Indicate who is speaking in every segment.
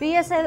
Speaker 1: PSL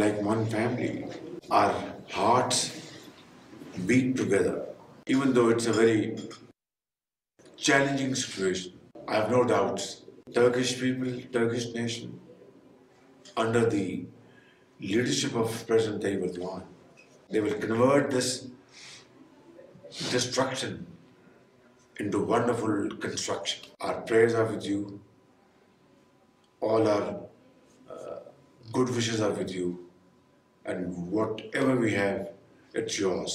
Speaker 2: Like one family, our hearts beat together, even though it's a very challenging situation. I have no doubts. Turkish people, Turkish nation, under the leadership of President Tayyip Erdogan, they will convert this destruction into wonderful construction. Our prayers are with you. All our good wishes are with you, and whatever we have, it's yours.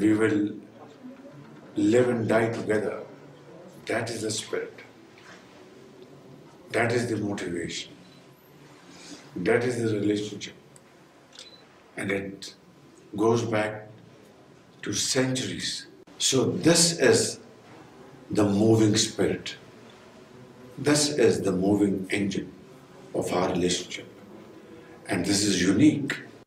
Speaker 2: We will live and die together. That is the spirit. That is the motivation. That is the relationship. And it goes back to centuries. So this is the moving spirit. This is the moving engine of our relationship. And this is unique.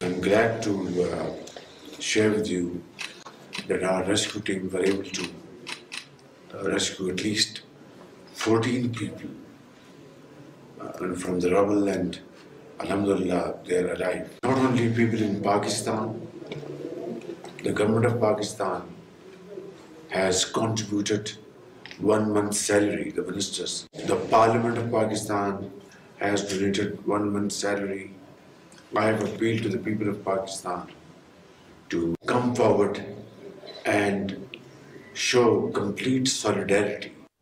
Speaker 2: I'm glad to share with you that our rescue team were able to rescue at least 14 people from the rubble, and alhamdulillah they are alive. Not only people in Pakistan, the government of Pakistan has contributed 1 month's salary, the ministers. The Parliament of Pakistan has donated 1 month's salary. I have appealed to the people of Pakistan to come forward and show complete solidarity.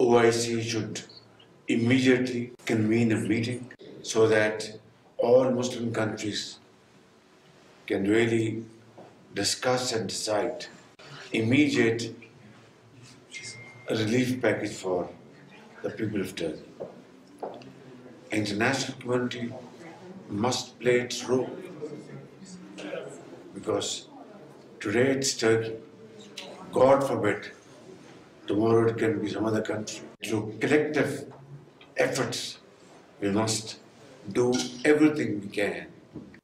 Speaker 2: OIC should immediately convene a meeting so that all Muslim countries can really discuss and decide immediate relief package for the people of Turkey. International community must play its role, because today it's Turkey. God forbid, tomorrow it can be some other country. Through collective efforts, we must do everything we can.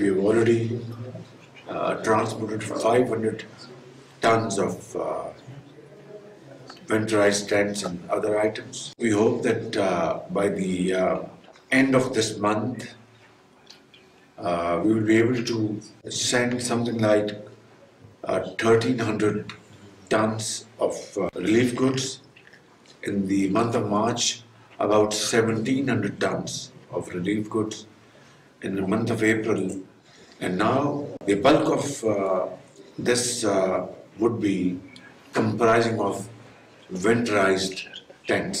Speaker 2: We have already transported 500 tons of winterized tents and other items. We hope that by the end of this month, we will be able to send something like 1,300 tons of relief goods. In the month of March, about 1,700 tons of relief goods. In the month of April, and now the bulk of this would be comprising of winterized tents.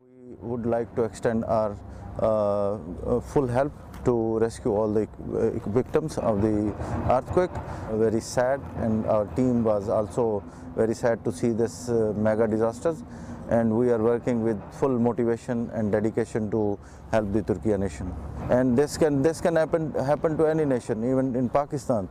Speaker 3: We would like to extend our full help to rescue all the victims of the earthquake. Very sad, and our team was also very sad to see this mega disasters, and we are working with full motivation and dedication to help the Turkiya nation. And this can happen to any nation, even in Pakistan.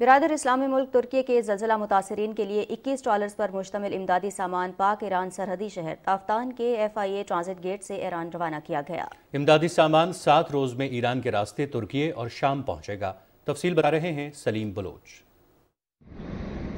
Speaker 1: برادر اسلامی ملک ترکی کے زلزلہ متاثرین کے لیے 21 trawlers پر مشتمل امدادی سامان پاک ایران سرحدی شہر تافتان کے FIA ٹرانزٹ گیٹ سے ایران روانہ کیا گیا۔
Speaker 4: امدادی سامان 7 روز میں ایران کے راستے ترکی اور شام پہنچے گا۔ تفصیل بتا رہے ہیں سلیم بلوچ۔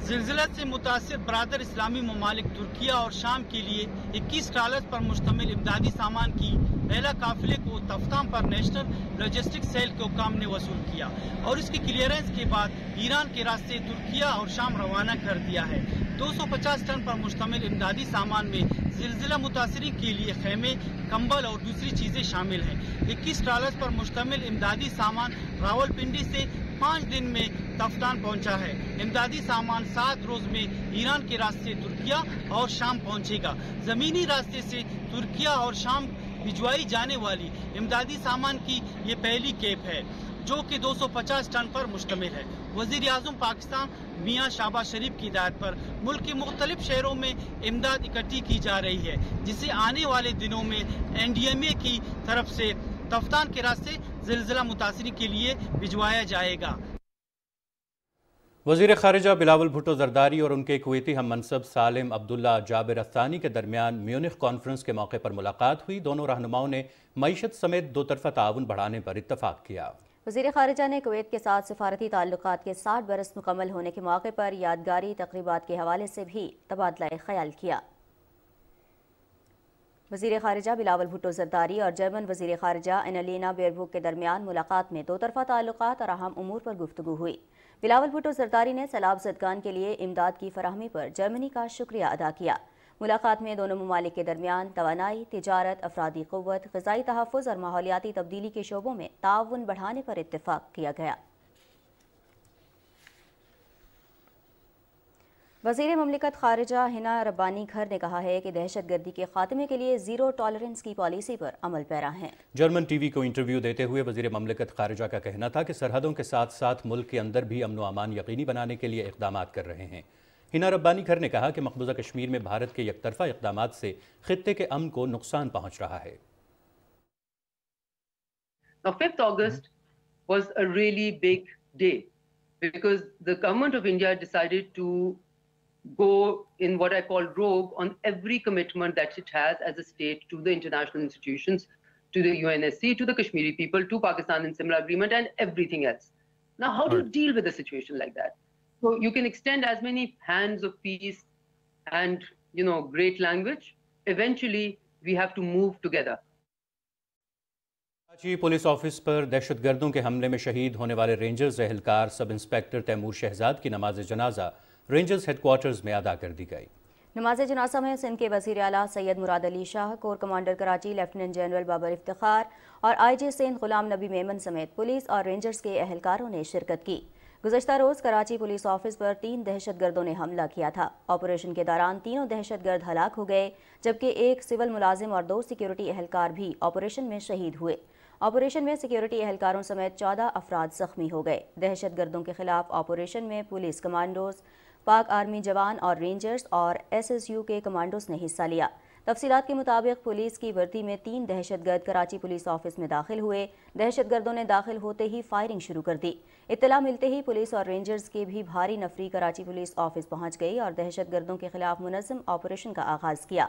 Speaker 5: زلزلہ سے متاثر برادر اسلامی ممالک ترکیہ اور شام کے لیے 21 ٹرالرز پر مشتمل امدادی سامان کی پہلا قافلے کو تفتان پر نیشنل لاجسٹک سیل کے حکام نے وصول کیا اور اس کی کلیئرنس کے بعد ایران کے راستے ترکیہ اور شام روانہ کر دیا ہے۔ 250 ٹن پر مشتمل امدادی سامان میں زلزلہ متاثرین کے لیے خیمے، کمبل اور دوسری چیزیں شامل ہیں۔ 21 ٹرالرز پر مشتمل امدادی سامان راولپنڈی سے 5 دن میں تفتان پہنچا ہے۔ امدادی سامان 7 روز میں ایران کے راستے ترکیہ اور شام پہنچے گا۔ زمینی راستے سے ترکیہ اور شام بھجوائی جانے والی امدادی سامان کی یہ پہلی کیپ ہے جو کہ 250 ٹن پر مشتمل ہے۔ وزیر اعظم پاکستان میاں شہباز شریف کی ہدایت پر ملک کے مختلف شہروں میں امداد اکٹھی کی جا رہی ہے جسے آنے والے دنوں میں NDMA کی طرف سے تفتان کے راستے زلزلہ متاثرین کے لیے بھجوایا جائے گا۔
Speaker 4: وزیر خارجہ بلاول بھٹو زرداری اور ان کے کویتی ہم منصب سالم عبداللہ جابر الثانی کے درمیان میونخ کانفرنس کے موقع پر ملاقات ہوئی۔ دونوں رہنماؤں نے معیشت سمیت دو طرفہ تعاون بڑھانے پر اتفاق کیا۔
Speaker 1: وزیر خارجہ نے کویت کے ساتھ سفارتی تعلقات کے 60 برس مکمل ہونے کے موقع پر یادگاری تقریبات کے حوالے سے بھی تبادلہ خیال کیا۔ وزیر خارجہ بلاول بھٹو زرداری اور جرمن وزیر خارجہ اینالینا بیئربوک کے درمیان ملاقات میں دو طرفہ تعلقات اور اہم امور پر گفتگو ہوئی۔ بلاول بھٹو زرداری نے سیلاب زدگان کے لیے امداد کی فراہمی پر جرمنی کا شکریہ ادا کیا۔ ملاقات میں دونوں ممالک کے درمیان توانائی، تجارت، افرادی قوت، غذائی تحفظ اور ماحولیاتی تبدیلی کے شعبوں میں تعاون بڑھانے پر اتفاق کیا گیا۔ وزیر مملکت خارجہ ہنا ربانی گھر نے کہا ہے کہ دہشت گردی کے خاتمے کے لیے زیرو ٹالرنس کی پالیسی پر عمل پیرا ہیں۔
Speaker 4: جرمن ٹی وی کو انٹرویو دیتے ہوئے وزیر مملکت خارجہ کا کہنا تھا کہ سرحدوں کے ساتھ ساتھ ملک کے اندر بھی امن و امان یقینی بنانے کے لیے اقدامات کر رہے ہیں۔ ہنا ربانی گھر نے کہا کہ مقبوضہ کشمیر میں بھارت کے یک طرفہ اقدامات سے خطے کے امن کو نقصان پہنچ رہا ہے۔
Speaker 6: Now, 5th August was a really big day because the government of India decided to go in what I call rogue on every commitment that it has as a state to the international institutions, to the UNSC, to the Kashmiri people, to Pakistan in similar agreement and everything else. Now, how do you deal with a situation like that? So you can extend as many hands of peace and, great language. Eventually, we have to move together.
Speaker 4: Karachi police office پر دہشت گردوں کے حملے میں شہید ہونے والے rangers اہلکار سب انسپیکٹر تیمور شہزاد کی نماز جنازہ رینجرز ہیڈ کوارٹرز میں ادا کر دی گئی۔
Speaker 1: نماز جنازہ میں سندھ کے وزیر اعلیٰ Syed Murad Ali Shah, corps commander Karachi lieutenant general Babar Iftikhar اور IG سندھ غلام نبی میمن سمیت پولیس اور رینجرز کے اہلکاروں نے شرکت کی۔ گزشتہ روز کراچی پولیس آفس پر 3 دہشت گردوں نے حملہ کیا تھا۔ آپریشن کے دوران 3 دہشت گرد ہلاک ہو گئے جبکہ 1 سول ملازم اور 2 سیکیورٹی اہلکار بھی آپریشن میں شہید ہوئے۔ آپریشن میں سیکیورٹی اہلکاروں سمیت 14 افراد زخمی ہو گئے۔ دہشت گردوں کے خلاف آپریشن میں پولیس کمانڈوز، پاک آرمی جوان اور رینجرز اور SSU کے کمانڈوز نے حصہ لیا۔ تفصیلات کے مطابق پولیس کی وردی میں 3 دہشت گرد کراچی پولیس آفس میں داخل ہوئے۔ دہشت گردوں نے داخل ہوتے ہی فائرنگ شروع کر دی۔ اطلاع ملتے ہی پولیس اور رینجرز کے بھی بھاری نفری کراچی پولیس آفس پہنچ گئی اور دہشت گردوں کے خلاف منظم آپریشن کا آغاز کیا۔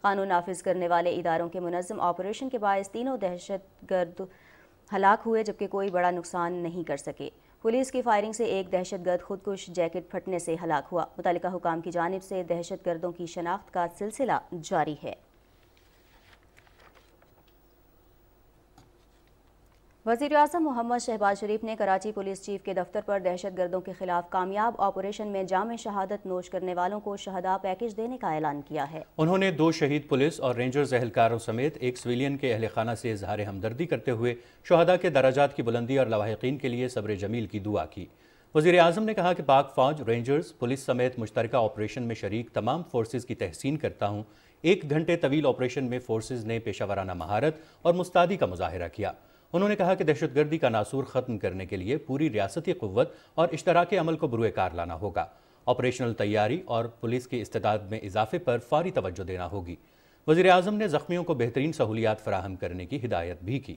Speaker 1: قانون نافذ کرنے والے اداروں کے منظم آپریشن کے باعث 3 دہشت گرد ہلاک ہوئے جبکہ کوئی بڑا نقصان نہیں کر سکے۔ پولیس کی فائرنگ سے 1 دہشت گرد خودکش جیکٹ پھٹنے سے ہلاک ہوا۔ متعلقہ حکام کی جانب سے دہشت گردوں کی شناخت کا سلسلہ جاری ہے۔ وزیر اعظم محمد شہباز شریف نے کراچی پولیس چیف کے دفتر پر دہشت گردوں کے خلاف کامیاب آپریشن میں جام شہادت نوش کرنے والوں کو شہداء پیکج دینے کا اعلان کیا ہے۔
Speaker 4: انہوں نے 2 شہید پولیس اور رینجرز اہلکاروں سمیت 1 سویلین کے اہل خانہ سے اظہار ہمدردی کرتے ہوئے شہداء کے درجات کی بلندی اور لواحقین کے لیے صبر جمیل کی دعا کی۔ وزیر اعظم نے کہا کہ پاک فوج، رینجرز، پولیس سمیت مشترکہ آپریشن میں شریک تمام فورسز کی تحسین کرتا ہوں۔ 1 گھنٹے طویل آپریشن میں فورسز نے پیشہ ورانہ مہارت اور مستعدی کا مظاہرہ کیا۔ انہوں نے کہا کہ دہشت گردی کا ناسور ختم کرنے کے لیے پوری ریاستی قوت اور اشتراکی عمل کو بروئے کار لانا ہوگا۔ آپریشنل تیاری اور پولیس کی استعداد میں اضافے پر فوری توجہ دینا ہوگی۔ وزیر اعظم نے زخمیوں کو بہترین سہولیات فراہم کرنے کی ہدایت بھی کی۔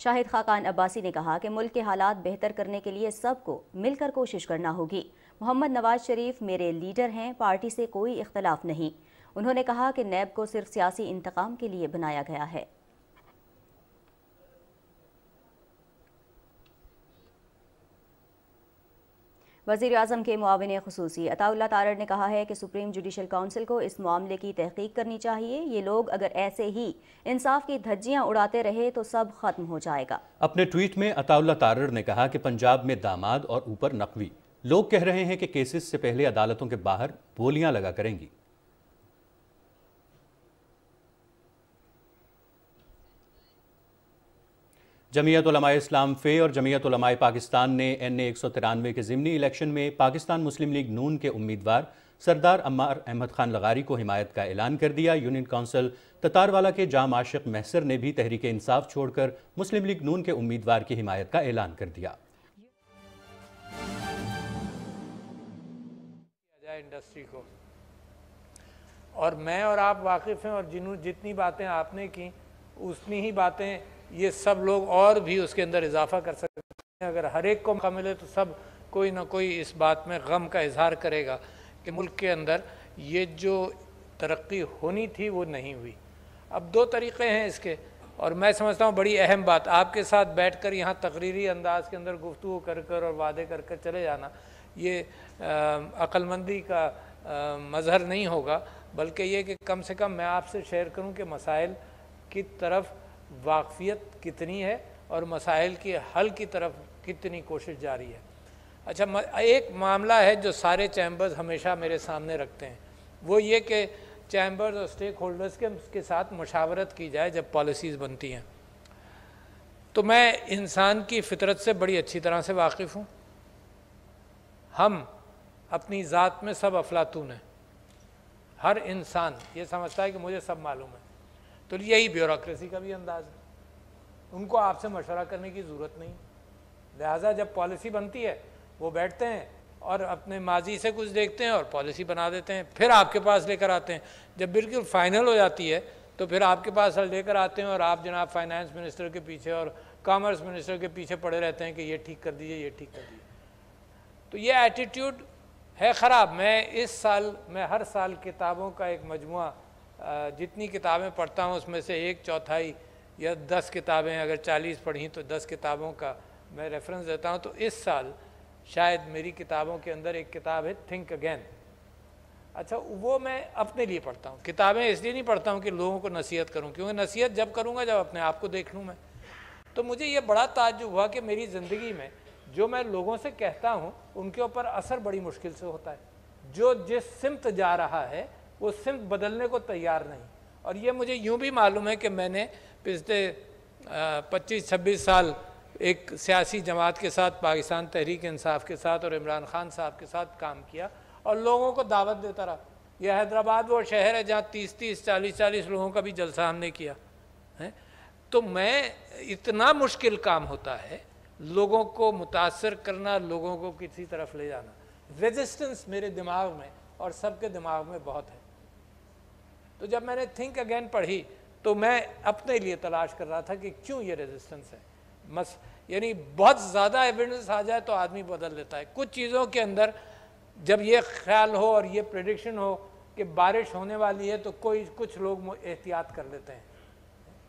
Speaker 1: شاہد خاقان عباسی نے کہا کہ ملک کے حالات بہتر کرنے کے لیے سب کو مل کر کوشش کرنا ہوگی۔ محمد نواز شریف میرے لیڈر ہیں، پارٹی سے کوئی اختلاف نہیں۔ انہوں نے کہا کہ نیب کو صرف سیاسی انتقام کے لیے بنایا گیا ہے۔ وزیر اعظم کے معاون خصوصی عطا اللہ تارڑ نے کہا ہے کہ سپریم جوڈیشل کونسل کو اس معاملے کی تحقیق کرنی چاہیے۔ یہ لوگ اگر ایسے ہی انصاف کی دھجیاں اڑاتے رہے تو سب ختم ہو جائے گا۔
Speaker 4: اپنے ٹویٹ میں عطا اللہ تارڑ نے کہا کہ پنجاب میں داماد اور اوپر نقوی لوگ کہہ رہے ہیں کہ کیسز سے پہلے عدالتوں کے باہر بولیاں لگا کریں گی۔ جمعیت علماء اسلام فے اور جمعیت علماء پاکستان نے NA 193 کے ضمنی الیکشن میں پاکستان مسلم لیگ نون کے امیدوار سردار عمار احمد خان لغاری کو حمایت کا اعلان کر دیا۔ یونین کونسل تتاروالا کے جام عاشق محسر نے بھی تحریک انصاف چھوڑ کر مسلم لیگ نون کے امیدوار کی حمایت کا اعلان کر دیا۔
Speaker 7: انڈسٹری کو اور میں اور آپ واقف ہیں، اور جتنی باتیں آپ نے کی اتنی ہی باتیں یہ سب لوگ اور بھی اس کے اندر اضافہ کر سکتے ہیں۔ اگر ہر ایک کو موقع ملے تو سب کوئی نہ کوئی اس بات میں غم کا اظہار کرے گا کہ ملک کے اندر یہ جو ترقی ہونی تھی وہ نہیں ہوئی۔ اب دو طریقے ہیں اس کے، اور میں سمجھتا ہوں بڑی اہم بات آپ کے ساتھ بیٹھ کر یہاں تقریری انداز کے اندر گفتگو کر کر اور وعدے کر کر چلے جانا یہ عقل مندی کا مظہر نہیں ہوگا، بلکہ یہ کہ کم سے کم میں آپ سے شیئر کروں کہ مسائل کی طرف واقفیت کتنی ہے اور مسائل کی حل کی طرف کتنی کوشش جاری ہے۔ اچھا، ایک معاملہ ہے جو سارے چیمبرز ہمیشہ میرے سامنے رکھتے ہیں، وہ یہ کہ چیمبرز اور سٹیک ہولڈرز کے ساتھ مشاورت کی جائے جب پالیسیز بنتی ہیں۔ تو میں انسان کی فطرت سے بڑی اچھی طرح سے واقف ہوں۔ ہم اپنی ذات میں سب افلاطون ہیں، ہر انسان یہ سمجھتا ہے کہ مجھے سب معلوم ہے، تو یہی بیوروکریسی کا بھی انداز ہے، ان کو آپ سے مشورہ کرنے کی ضرورت نہیں، لہٰذا جب پالیسی بنتی ہے وہ بیٹھتے ہیں اور اپنے ماضی سے کچھ دیکھتے ہیں اور پالیسی بنا دیتے ہیں، پھر آپ کے پاس لے کر آتے ہیں، جب بالکل فائنل ہو جاتی ہے تو پھر آپ کے پاس لے کر آتے ہیں اور آپ جناب فائنانس منسٹر کے پیچھے اور کامرس منسٹر کے پیچھے پڑے رہتے ہیں کہ یہ ٹھیک کر دیجئے، یہ ٹھیک کر دیجئے۔ تو یہ ایٹیٹیوڈ ہے خراب۔ میں ہر سال کتابوں کا ایک مجموعہ جتنی کتابیں پڑھتا ہوں اس میں سے 1/4 یا 10 کتابیں، اگر 40 پڑھیں تو 10 کتابوں کا میں ریفرنس دیتا ہوں۔ تو اس سال شاید میری کتابوں کے اندر ایک کتاب ہے تھنک اگین۔ اچھا، وہ میں اپنے لیے پڑھتا ہوں، کتابیں اس لیے نہیں پڑھتا ہوں کہ لوگوں کو نصیحت کروں، کیونکہ نصیحت جب کروں گا جب اپنے آپ کو دیکھ لوں میں۔ تو مجھے یہ بڑا تعجب ہوا کہ میری زندگی میں جو میں لوگوں سے کہتا ہوں ان کے اوپر اثر بڑی مشکل سے ہوتا ہے، جو جس سمت جا رہا ہے وہ سمت بدلنے کو تیار نہیں۔ اور یہ مجھے یوں بھی معلوم ہے کہ میں نے پچھلے 25-26 سال ایک سیاسی جماعت کے ساتھ، پاکستان تحریک انصاف کے ساتھ اور عمران خان صاحب کے ساتھ کام کیا اور لوگوں کو دعوت دیتا رہا۔ یہ حیدرآباد وہ شہر ہے جہاں 30-30 40-40 لوگوں کا بھی جلسہ ہم نے کیا ہے۔ تو میں اتنا مشکل کام ہوتا ہے لوگوں کو متاثر کرنا، لوگوں کو کسی طرف لے جانا۔ ریزسٹنس میرے دماغ میں اور سب کے دماغ میں بہت ہے۔ تو جب میں نے تھنک اگین پڑھی تو میں اپنے لیے تلاش کر رہا تھا کہ کیوں یہ ریزسٹنس ہے۔ یعنی بہت زیادہ ایویڈنس آ جائے تو آدمی بدل لیتا ہے۔ کچھ چیزوں کے اندر جب یہ خیال ہو اور یہ پریڈکشن ہو کہ بارش ہونے والی ہے تو کچھ لوگ احتیاط کر لیتے ہیں،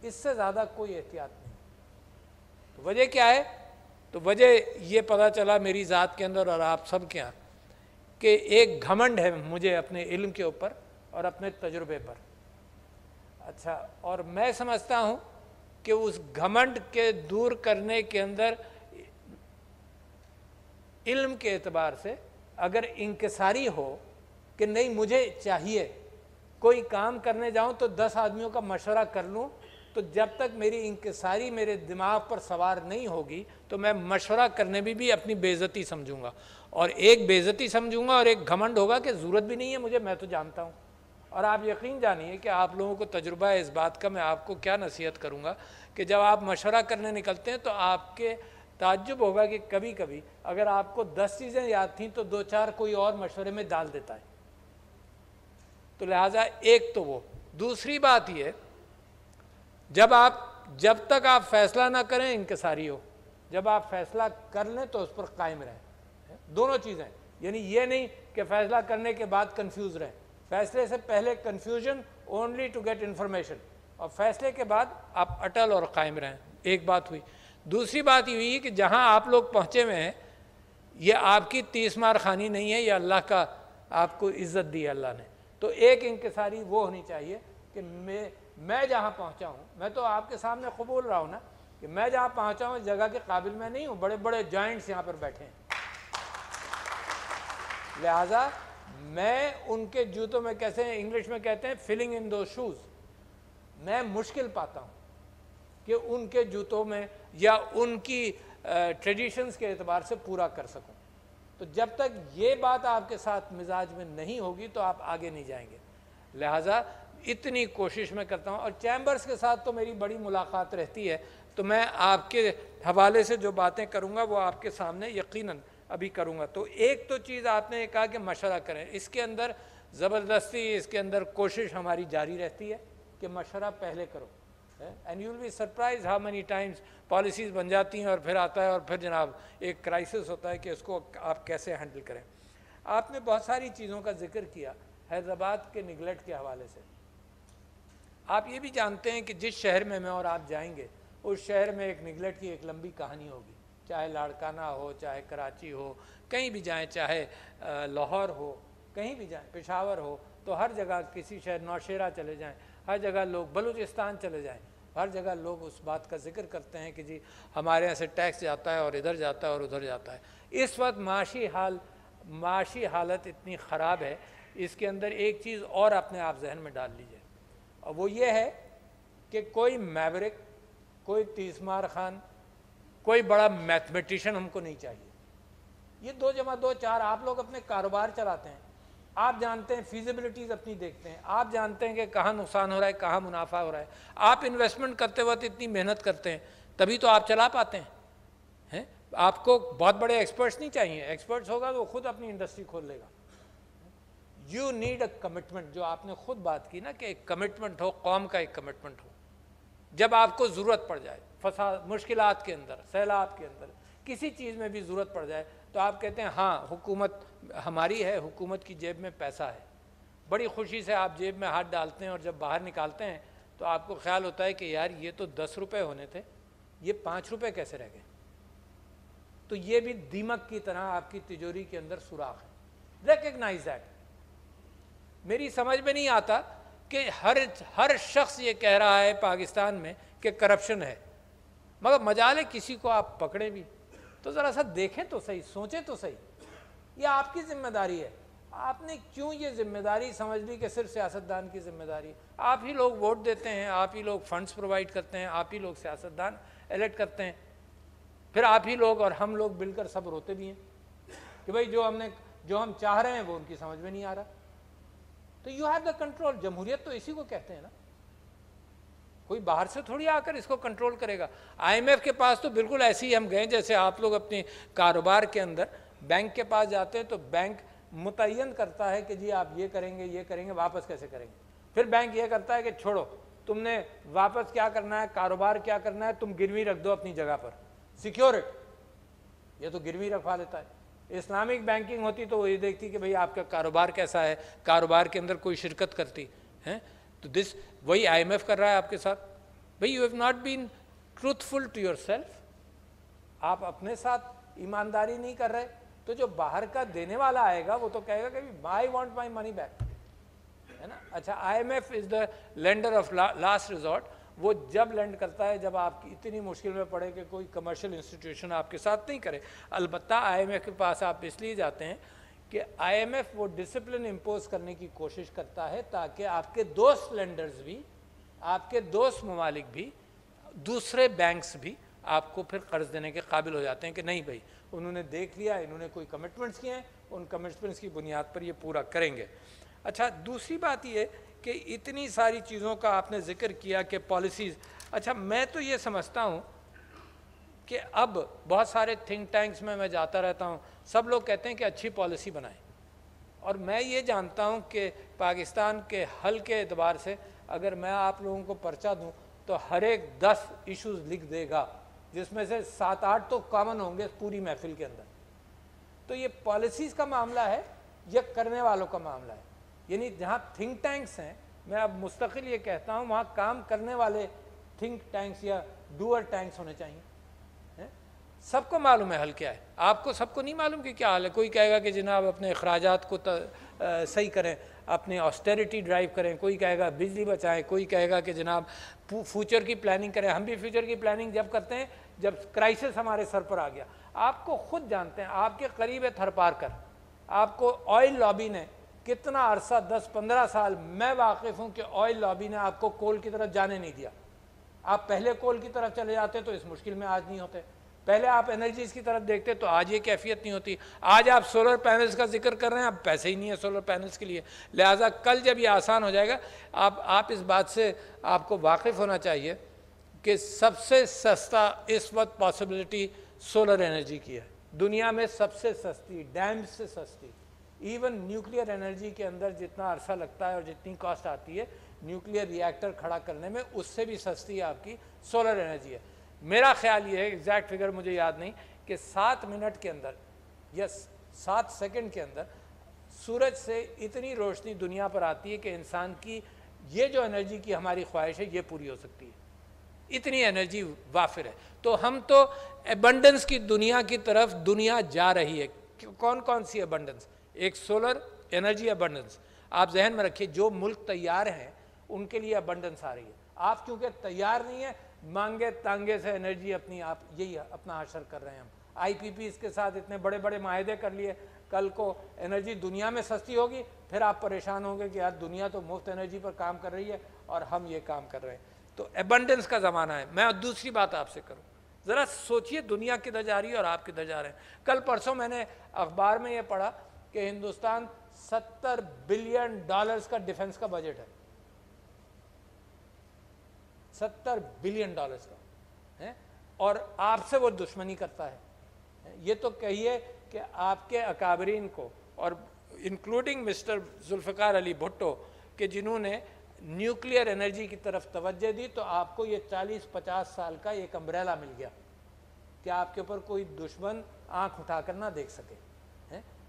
Speaker 7: اس سے زیادہ کوئی احتیاط نہیں۔ تو وجہ کیا ہے؟ تو وجہ یہ پتہ چلا میری ذات کے اندر اور آپ سب کے یہاں کہ ایک گھمنڈ ہے مجھے اپنے علم کے اوپر اور اپنے تجربے پر۔ اچھا، اور میں سمجھتا ہوں کہ اس گھمنڈ کے دور کرنے کے اندر علم کے اعتبار سے اگر انکساری ہو کہ نہیں مجھے چاہیے کوئی کام کرنے جاؤں تو 10 آدمیوں کا مشورہ کر لوں، تو جب تک میری انکساری میرے دماغ پر سوار نہیں ہوگی تو میں مشورہ کرنے بھی اپنی بے عزتی سمجھوں گا، اور ایک بے عزتی سمجھوں گا اور ایک گھمنڈ ہوگا کہ ضرورت بھی نہیں ہے مجھے، میں تو جانتا ہوں۔ اور آپ یقین جانیے کہ آپ لوگوں کو تجربہ ہے اس بات کا، میں آپ کو کیا نصیحت کروں گا کہ جب آپ مشورہ کرنے نکلتے ہیں تو آپ کے تعجب ہوگا کہ کبھی کبھی اگر آپ کو 10 چیزیں یاد تھیں تو 2-4 کوئی اور مشورے میں ڈال دیتا ہے۔ تو لہٰذا ایک تو وہ، دوسری بات یہ جب آپ جب تک آپ فیصلہ نہ کریں انکساری ہو، جب آپ فیصلہ کر لیں تو اس پر قائم رہیں، دونوں چیزیں، یعنی یہ نہیں کہ فیصلہ کرنے کے بعد کنفیوز رہیں، فیصلے سے پہلے confusion only to get information, اور فیصلے کے بعد آپ اٹل اور قائم رہیں۔ ایک بات ہوئی۔ دوسری بات یہ ہوئی کہ جہاں آپ لوگ پہنچے ہوئے ہیں یہ آپ کی تیس مار خانی نہیں ہے، یہ اللہ کا آپ کو عزت دی ہے اللہ نے، تو ایک انکساری وہ ہونی چاہیے کہ میں جہاں پہنچا ہوں، میں تو آپ کے سامنے قبول رہا ہوں نا کہ میں جہاں پہنچا ہوں اس جگہ کے قابل میں نہیں ہوں، بڑے بڑے جائنٹس یہاں پر بیٹھے ہیں، لہٰذا میں ان کے جوتوں میں، کیسے انگلش میں کہتے ہیں فیلنگ ان دو شوز، میں مشکل پاتا ہوں کہ ان کے جوتوں میں یا ان کی ٹریڈیشنز کے اعتبار سے پورا کر سکوں۔ تو جب تک یہ بات آپ کے ساتھ مزاج میں نہیں ہوگی تو آپ آگے نہیں جائیں گے، لہٰذا اتنی کوشش میں کرتا ہوں، اور چیمبرز کے ساتھ تو میری بڑی ملاقات رہتی ہے، تو میں آپ کے حوالے سے جو باتیں کروں گا وہ آپ کے سامنے یقیناً ابھی کروں گا۔ تو ایک تو چیز آپ نے کہا کہ مشورہ کریں، اس کے اندر زبردستی، اس کے اندر کوشش ہماری جاری رہتی ہے کہ مشورہ پہلے کرو، and you will be surprise how many times policies بن جاتی ہیں اور پھر آتا ہے اور پھر جناب ایک کرائسس ہوتا ہے کہ اس کو آپ کیسے ہینڈل کریں۔ آپ نے بہت ساری چیزوں کا ذکر کیا حیدرآباد کے نگلیکٹ کے حوالے سے۔ آپ یہ بھی جانتے ہیں کہ جس شہر میں اور آپ جائیں گے اس شہر میں ایک نگلیکٹ کی ایک لمبی کہانی ہوگی، چاہے لاڑکانہ ہو، چاہے کراچی ہو، کہیں بھی جائیں، چاہے لاہور ہو، کہیں بھی جائیں، پشاور ہو، تو ہر جگہ کسی شہر، نوشیرہ چلے جائیں، ہر جگہ لوگ، بلوچستان چلے جائیں، ہر جگہ لوگ اس بات کا ذکر کرتے ہیں کہ جی ہمارے یہاں سے ٹیکس جاتا ہے اور ادھر جاتا ہے اور ادھر جاتا ہے۔ اس وقت معاشی حالت اتنی خراب ہے، اس کے اندر ایک چیز اور اپنے آپ ذہن میں ڈال لیجئے، اور وہ یہ ہے کہ کوئی میورک، کوئی تیس مار خان، کوئی بڑا میتھمیٹیشن ہم کو نہیں چاہیے۔ یہ 2 + 2 4، آپ لوگ اپنے کاروبار چلاتے ہیں، آپ جانتے ہیں فیزیبلٹیز اپنی دیکھتے ہیں، آپ جانتے ہیں کہ کہاں نقصان ہو رہا ہے، کہاں منافع ہو رہا ہے، آپ انویسٹمنٹ کرتے وقت اتنی محنت کرتے ہیں تبھی تو آپ چلا پاتے ہیں۔ آپ کو بہت بڑے ایکسپرٹس نہیں چاہیے، ایکسپرٹس ہوگا تو وہ خود اپنی انڈسٹری کھول لے گا۔ یو نیڈ اے کمٹمنٹ، جو آپ نے خود بات کی نا کہ ایک کمٹمنٹ ہو، قوم کا ایک کمٹمنٹ ہو، جب آپ کو ضرورت پڑ جائے، فساد، مشکلات کے اندر، سیلاب کے اندر، کسی چیز میں بھی ضرورت پڑ جائے تو آپ کہتے ہیں ہاں حکومت ہماری ہے، حکومت کی جیب میں پیسہ ہے، بڑی خوشی سے آپ جیب میں ہاتھ ڈالتے ہیں، اور جب باہر نکالتے ہیں تو آپ کو خیال ہوتا ہے کہ یار یہ تو 10 روپے ہونے تھے، یہ 5 روپے کیسے رہ گئے؟ تو یہ بھی دیمک کی طرح آپ کی تجوری کے اندر سوراخ ہے، ریکگنائز دیٹ۔ میری سمجھ میں نہیں آتا کہ ہر شخص یہ کہہ رہا ہے پاکستان میں کہ کرپشن ہے، مگر مجال ہے کسی کو آپ پکڑیں بھی تو ذرا سا دیکھیں تو صحیح، سوچیں تو صحیح، یہ آپ کی ذمہ داری ہے۔ آپ نے کیوں یہ ذمہ داری سمجھ لی کہ صرف سیاستدان کی ذمہ داری ہے؟ آپ ہی لوگ ووٹ دیتے ہیں، آپ ہی لوگ فنڈز پرووائڈ کرتے ہیں، آپ ہی لوگ سیاستدان الیکٹ کرتے ہیں، پھر آپ ہی لوگ اور ہم لوگ مل کر سب روتے بھی ہیں کہ بھائی جو ہم چاہ رہے ہیں وہ ان کی سمجھ میں نہیں آ رہا۔ تو یو ہیو دا کنٹرول، جمہوریت تو اسی کو کہتے ہیں نا، کوئی باہر سے تھوڑی آ کر اس کو کنٹرول کرے گا۔ آئی ایم ایف کے پاس تو بالکل ایسے ہی ہم گئے جیسے آپ لوگ اپنے کاروبار کے اندر بینک کے پاس جاتے ہیں تو بینک متعین کرتا ہے کہ جی آپ یہ کریں گے، واپس کیسے کریں گے؟ پھر بینک یہ کرتا ہے کہ چھوڑو، تم نے واپس کیا کرنا ہے، کاروبار کیا کرنا ہے، تم گروی رکھ دو اپنی جگہ پر، سیکیورٹ، یہ تو گروی رکھوا لیتا ہے۔ اسلامک بینکنگ ہوتی تو وہ یہ دیکھتی کہ بھئی آپ کا کاروبار کیسا ہے، کاروبار کے اندر کوئی شرکت کرتی ہے، تو وہی آئی ایم ایف کر رہا ہے آپ کے ساتھ۔ بھئی you have not been truthful to yourself, آپ اپنے ساتھ ایمانداری نہیں کر رہے تو جو باہر کا دینے والا آئے گا وہ تو کہے گا کہ I want my money back, ہے نا۔ اچھا، I M F is the lender of last resort, وہ جب لینڈ کرتا ہے جب آپ اتنی مشکل میں پڑے کہ کوئی کمرشل انسٹیٹیوشن آپ کے ساتھ نہیں کرے۔ البتہ آئی ایم ایف کے پاس آپ اس لیے جاتے ہیں کہ آئی ایم ایف وہ ڈسپلن امپوز کرنے کی کوشش کرتا ہے تاکہ آپ کے دوست لینڈرز بھی، آپ کے دوست ممالک بھی، دوسرے بینکس بھی آپ کو پھر قرض دینے کے قابل ہو جاتے ہیں کہ نہیں بھائی انہوں نے دیکھ لیا، انہوں نے کوئی کمٹمنٹس کیے ہیں، ان کمٹمنٹس کی بنیاد پر یہ پورا کریں گے۔ اچھا، دوسری بات یہ کہ اتنی ساری چیزوں کا آپ نے ذکر کیا کہ پالیسیز، اچھا میں تو یہ سمجھتا ہوں کہ اب بہت سارے تھنک ٹینکس میں جاتا رہتا ہوں، سب لوگ کہتے ہیں کہ اچھی پالیسی بنائیں، اور میں یہ جانتا ہوں کہ پاکستان کے حل کے اعتبار سے اگر میں آپ لوگوں کو پرچہ دوں تو ہر ایک 10 ایشوز لکھ دے گا، جس میں سے 7-8 تو کامن ہوں گے پوری محفل کے اندر. تو یہ پالیسیز کا معاملہ ہے یا کرنے والوں کا معاملہ ہے؟ یعنی جہاں تھنک ٹینکس ہیں، میں اب مستقل یہ کہتا ہوں وہاں کام کرنے والے تھنک ٹینکس یا ڈوئر ٹینکس ہونے چاہیے. سب کو معلوم ہے حل کیا ہے، آپ کو سب کو نہیں معلوم کہ کیا حل ہے. کوئی کہے گا کہ جناب اپنے اخراجات کو صحیح کریں، اپنی آسٹیریٹی ڈرائیو کریں، کوئی کہے گا بجلی بچائیں، کوئی کہے گا کہ جناب فیوچر کی پلاننگ کریں. ہم بھی فیوچر کی پلاننگ جب کرتے ہیں جب کرائسس ہمارے سر پر آ گیا. آپ کو خود جانتے ہیں، آپ کے قریب ہے تھر پار کر، آپ کو آئل لابی نے کتنا عرصہ 10-15 سال میں واقف ہوں کہ آئل لابی نے آپ کو کول کی طرف جانے نہیں دیا. آپ پہلے کول کی طرف چلے جاتے تو اس مشکل میں آج نہیں ہوتے. پہلے آپ انرجیز کی طرف دیکھتے تو آج یہ کیفیت نہیں ہوتی. آج آپ سولر پینلز کا ذکر کر رہے ہیں، اب پیسے ہی نہیں ہے سولر پینلز کے لیے. لہٰذا کل جب یہ آسان ہو جائے گا، آپ اس بات سے آپ کو واقف ہونا چاہیے کہ سب سے سستا اس وقت پاسبلٹی سولر انرجی کی ہے. دنیا میں سب سے سستی، ڈیم سے سستی. ایون نیوکلیئر انرجی کے اندر جتنا عرصہ لگتا ہے اور جتنی کاسٹ آتی ہے نیوکلیئر ری ایکٹر کھڑا کرنے میں، اس سے بھی سستی آپ کی سولر انرجی ہے. میرا خیال یہ ہے، ایگزیکٹ فگر مجھے یاد نہیں، کہ 7 منٹ کے اندر یا 7 سیکنڈ کے اندر سورج سے اتنی روشنی دنیا پر آتی ہے کہ انسان کی یہ جو انرجی کی ہماری خواہش ہے یہ پوری ہو سکتی ہے. اتنی انرجی وافر ہے. تو ہم تو ایبنڈنس کی دنیا کی طرف دنیا جا رہی ہے. کون کون سی ایبنڈنس؟ ایک سولر انرجی ایبنڈنس. آپ ذہن میں رکھیے جو ملک تیار ہیں ان کے لیے ایبنڈنس آ رہی ہے. آپ کیونکہ تیار نہیں ہیں، مانگے تانگے سے انرجی اپنی آپ یہی اپنا حشر کر رہے ہیں. ہم آئی پی پیز کے ساتھ اتنے بڑے بڑے معاہدے کر لیے، کل کو انرجی دنیا میں سستی ہوگی، پھر آپ پریشان ہوں گے کہ یار دنیا تو مفت انرجی پر کام کر رہی ہے اور ہم یہ کام کر رہے ہیں. تو ایبنڈنس کا زمانہ ہے. میں دوسری بات آپ سے کروں، ذرا سوچئے دنیا کدھر جا رہی ہے اور آپ کدھر جا رہے ہیں. کل پرسوں میں نے اخبار میں یہ پڑھا کہ ہندوستان $70 بلین کا ڈیفنس کا بجٹ ہے. $70 بلین کا ہے، اور آپ سے وہ دشمنی کرتا ہے. یہ تو کہیے کہ آپ کے اکابرین کو، اور انکلوڈنگ مسٹر ذوالفقار علی بھٹو، کہ جنہوں نے نیوکلیئر انرجی کی طرف توجہ دی، تو آپ کو یہ 40-50 سال کا ایک امبریلا مل گیا کہ آپ کے اوپر کوئی دشمن آنکھ اٹھا کر نہ دیکھ سکے.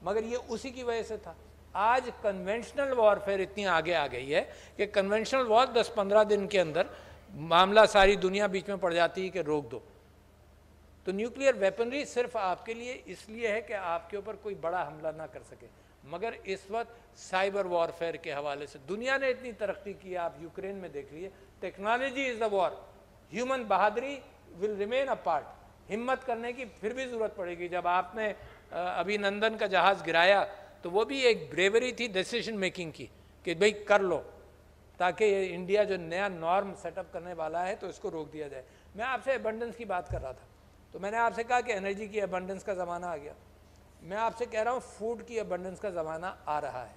Speaker 7: مگر یہ اسی کی وجہ سے تھا. آج کنونشنل وارفیئر اتنی آگے آ گئی ہے کہ کنونشنل وار 10-15 دن کے اندر معاملہ ساری دنیا بیچ میں پڑ جاتی ہے کہ روک دو. تو نیوکلیئر ویپنری صرف آپ کے لیے اس لیے ہے کہ آپ کے اوپر کوئی بڑا حملہ نہ کر سکے. مگر اس وقت سائبر وارفیئر کے حوالے سے دنیا نے اتنی ترقی کی ہے. آپ یوکرین میں دیکھ لیے، technology is the war. Human بہادری ول ریمین اے پارٹ. ہمت کرنے کی پھر بھی ضرورت پڑے گی. جب آپ نے ابھی نندن کا جہاز گرایا تو وہ بھی ایک بریوری تھی ڈیسیشن میکنگ کی کہ بھئی کر لو، تاکہ انڈیا جو نیا نارم سیٹ اپ کرنے والا ہے تو اس کو روک دیا جائے. میں آپ سے ایبنڈنس کی بات کر رہا تھا، تو میں نے آپ سے کہا کہ انرجی کی ایبنڈنس کا زمانہ آ گیا. میں آپ سے کہہ رہا ہوں فوڈ کی ایبنڈنس کا زمانہ آ رہا ہے.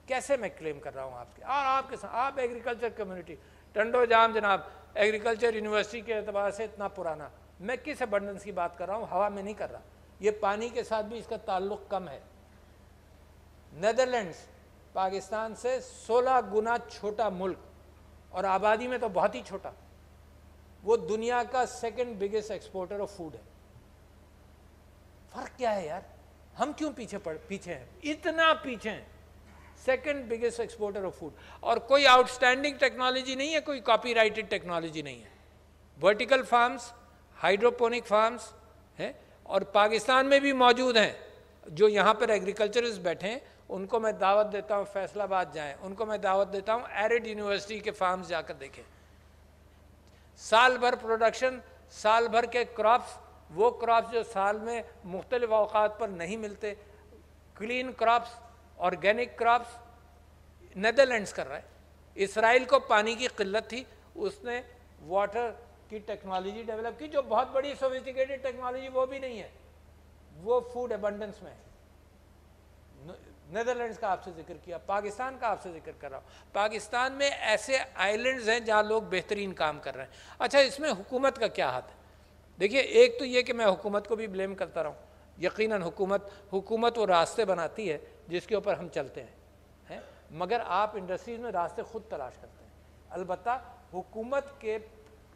Speaker 7: کیسے میں کلیم کر رہا ہوں آپ کے اور آپ کے ساتھ؟ آپ ایگریکلچر کمیونٹی، ٹنڈو جام جناب ایگریکلچر یونیورسٹی کے اعتبار سے اتنا پرانا. میں کس ایبنڈنس کی بات کر رہا ہوں؟ ہوا میں نہیں کر رہا. یہ پانی کے ساتھ بھی اس کا تعلق کم ہے. نیدرلینڈز پاکستان سے 16 گنا چھوٹا ملک اور آبادی میں تو بہت ہی چھوٹا، وہ دنیا کا 2nd biggest exporter of food ہے. فرق کیا ہے یار؟ ہم کیوں پیچھے ہیں؟ اتنا پیچھے ہیں. 2nd biggest exporter of food. اور کوئی آؤٹ اسٹینڈنگ ٹیکنالوجی نہیں ہے، کوئی کاپی رائٹڈ ٹیکنالوجی نہیں ہے. ورٹیکل فارمز، ہائیڈروپونک فارمز ہیں، اور پاکستان میں بھی موجود ہیں. جو یہاں پر ایگریکلچرز بیٹھے ہیں ان کو میں دعوت دیتا ہوں فیصل آباد جائیں، ان کو میں دعوت دیتا ہوں ایرڈ یونیورسٹی کے فارمز جا کر دیکھیں. سال بھر پروڈکشن، سال بھر کے کراپس، وہ کراپس جو سال میں مختلف اوقات پر نہیں ملتے، clean crops, organic crops, Netherlands کر رہا ہے. اسرائیل کو پانی کی قلت تھی، اس نے واٹر کی ٹیکنالوجی ڈیولپ کی جو بہت بڑی سوفسٹیکیٹڈ ٹیکنالوجی وہ بھی نہیں ہے، وہ فوڈ ایبنڈنس میں ہے. نیدرلینڈز کا آپ سے ذکر کیا، پاکستان کا آپ سے ذکر کر رہا ہوں. پاکستان میں ایسے آئلینڈز ہیں جہاں لوگ بہترین کام کر رہے ہیں. اچھا، اس میں حکومت کا کیا ہاتھ ہے؟ دیکھیے، ایک تو یہ کہ میں حکومت کو بھی بلیم کرتا رہا ہوں. یقیناً حکومت وہ راستے بناتی ہے جس کے اوپر ہم چلتے ہیں، مگر آپ انڈسٹریز میں راستے خود تلاش کرتے ہیں. البتہ حکومت کے